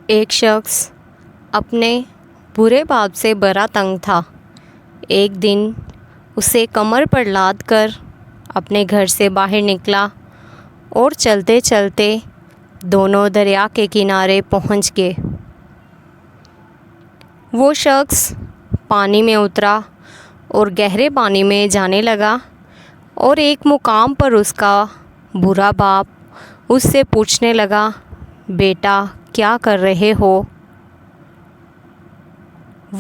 ایک شخص اپنے برے باپ سے بڑا تنگ تھا۔ ایک دن اسے کمر پر لاد کر اپنے گھر سے باہر نکلا اور چلتے چلتے دونوں دریا کے کنارے پہنچ گئے۔ وہ شخص پانی میں اترا اور گہرے پانی میں جانے لگا، اور ایک مقام پر اس کا برا باپ اس سے پوچھنے لگا، بیٹا کیا کر رہے ہو؟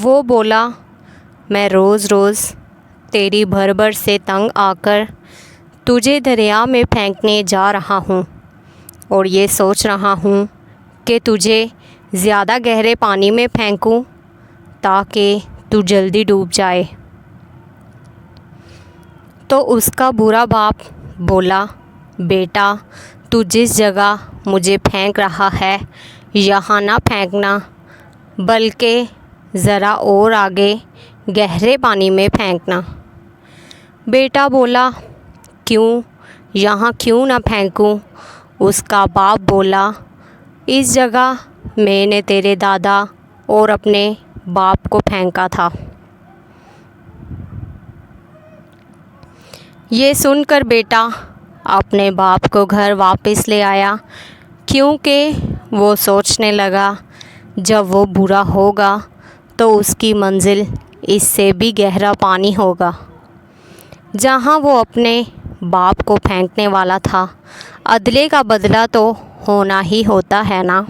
وہ بولا، میں روز روز تیری بھر سے تنگ آ کر تجھے دریا میں پھینکنے جا رہا ہوں، اور یہ سوچ رہا ہوں کہ تجھے زیادہ گہرے پانی میں پھینکوں تاکہ تو جلدی ڈوب جائے۔ تو اس کا برا باپ بولا، بیٹا تو جس جگہ مجھے پھینک رہا ہے یہاں نہ پھینکنا، بلکہ ذرا اور آگے گہرے پانی میں پھینکنا۔ بیٹا بولا، کیوں یہاں کیوں نہ پھینکوں؟ اس کا باپ بولا، اس جگہ میں نے تیرے دادا اور اپنے باپ کو پھینکا تھا۔ یہ سن کر بیٹا اپنے باپ کو گھر واپس لے آیا، کیونکہ وہ سوچنے لگا جب وہ بوڑھا ہوگا تو اس کی منزل اس سے بھی گہرا پانی ہوگا جہاں وہ اپنے باپ کو پھینکنے والا تھا۔ عدلے کا بدلہ تو ہونا ہی ہوتا ہے نا۔